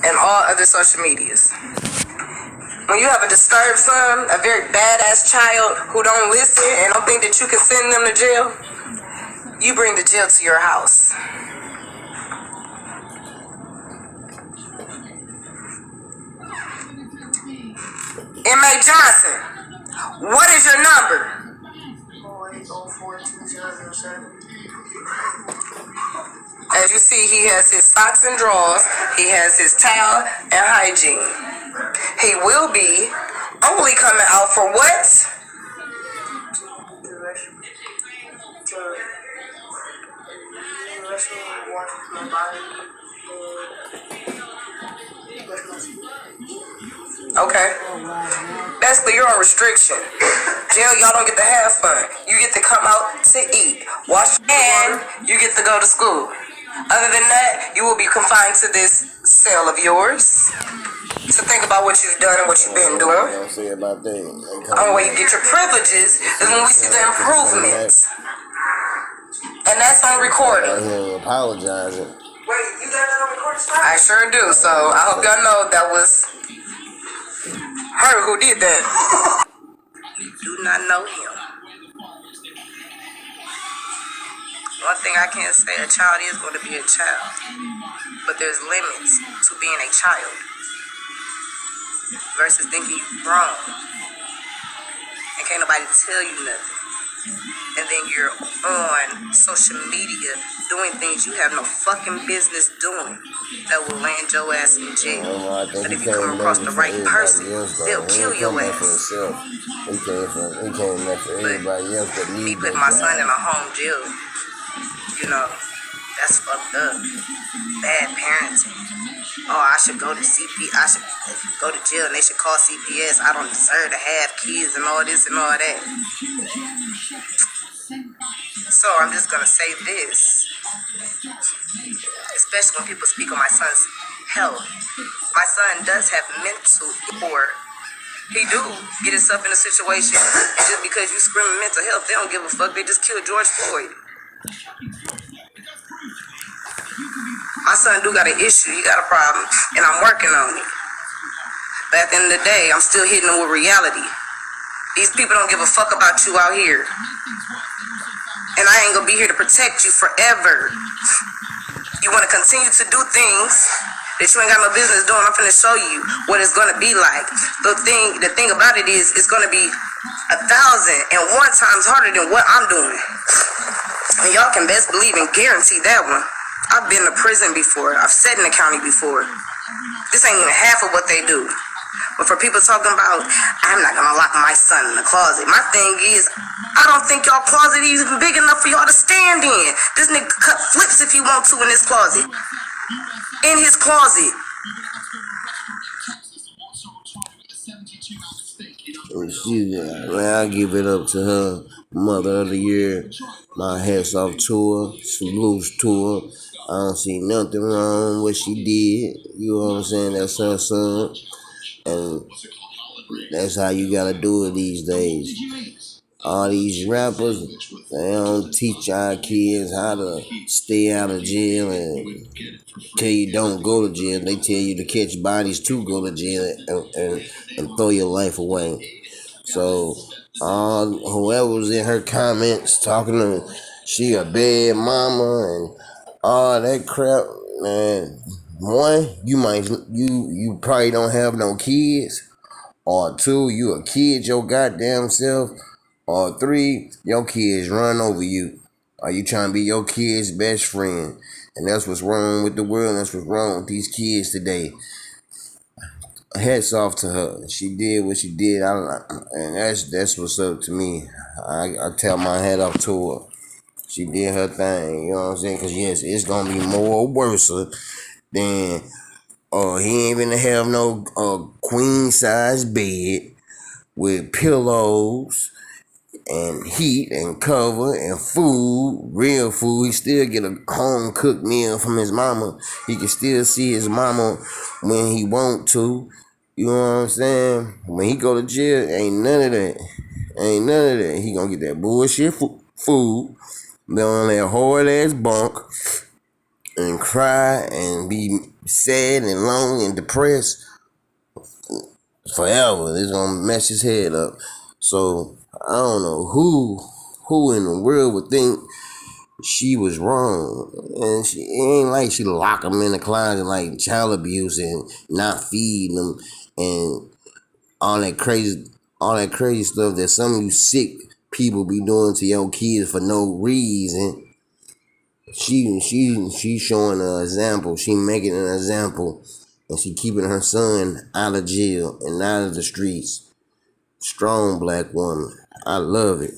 and all other social medias. When you have a disturbed son, a very badass child who don't listen and don't think that you can send them to jail, you bring the jail to your house. M.A. Johnson, what is your number? 4804207. As you see, he has his socks and drawers, he has his towel and hygiene. He will be only coming out for what? Okay. Basically, you're on restriction. Jail, y'all don't get to have fun. You get to come out to eat, wash your hands, you get to go to school. Other than that, you will be confined to this cell of yours. So think about what you've done and what you've been doing. Only way you get your privileges is when we see the improvements. And that's on recording. Apologizing. Wait, you got that on recording? I sure do. So I hope y'all know that was her who did that. You do not know him. One thing I can say, a child is going to be a child. But there's limits to being a child. Versus thinking you're grown. And can't nobody tell you nothing. And then you're on social media doing things you have no fucking business doing that will land your ass in jail. But if you come across the right person, they'll kill your ass. He came for everybody else that needs me putting my son in a home jail, you know, that's fucked up. Bad parenting. Oh, I should go to I should go to jail and they should call CPS. I don't deserve to have kids and all this and all that. So I'm just gonna say this, especially when people speak on my son's health. My son does have mental, or he do get himself in a situation, and just because you screaming mental health, they don't give a fuck. They just killed George Floyd. My son do got an issue, he got a problem, and I'm working on it. But at the end of the day, I'm still hitting him with reality. These people don't give a fuck about you out here. And I ain't gonna be here to protect you forever. You wanna continue to do things that you ain't got no business doing, I'm finna show you what it's gonna be like. The thing about it is, it's gonna be 1,001 times harder than what I'm doing. And y'all can best believe and guarantee that one. I've been to prison before. I've sat in the county before. This ain't even half of what they do. But for people talking about, I'm not gonna lock my son in the closet. My thing is, I don't think y'all closet is even big enough for y'all to stand in. This nigga cut flips if he want to in his closet. In his closet. I give it up to her, Mother of the Year. My hats off to her, salutes to her. I don't see nothing wrong with what she did. You know what I'm saying? That's her son. And that's how you gotta do it these days. All these rappers, they don't teach our kids how to stay out of jail and tell you don't go to jail. They tell you to catch bodies to go to jail and throw your life away. So whoever was in her comments talking to she a bad mama and all that crap, man. One, you probably don't have no kids. Or two, you a kid your goddamn self. Or three, your kids run over you. Are you trying to be your kid's best friend? And that's what's wrong with the world. That's what's wrong with these kids today. Hats off to her. She did what she did. And that's what's up to me. I tell my hat off to her. She did her thing. You know what I'm saying? Because yes, it's gonna be more worse than he ain't gonna have no queen size bed with pillows and heat and cover and food, real food. He still get a home cooked meal from his mama. He can still see his mama when he want to. You know what I'm saying? When he go to jail, ain't none of that. Ain't none of that. He gonna get that bullshit food. They on that hard ass bunk. and cry and be sad and lonely and depressed forever. It's gonna mess his head up. So I don't know who in the world would think she was wrong. And it ain't like she lock him in the closet like child abuse and not feeding him and all that crazy stuff that some of you sick people be doing to your kids for no reason. She showing an example. She making an example, and she keeping her son out of jail and out of the streets. Strong black woman. I love it.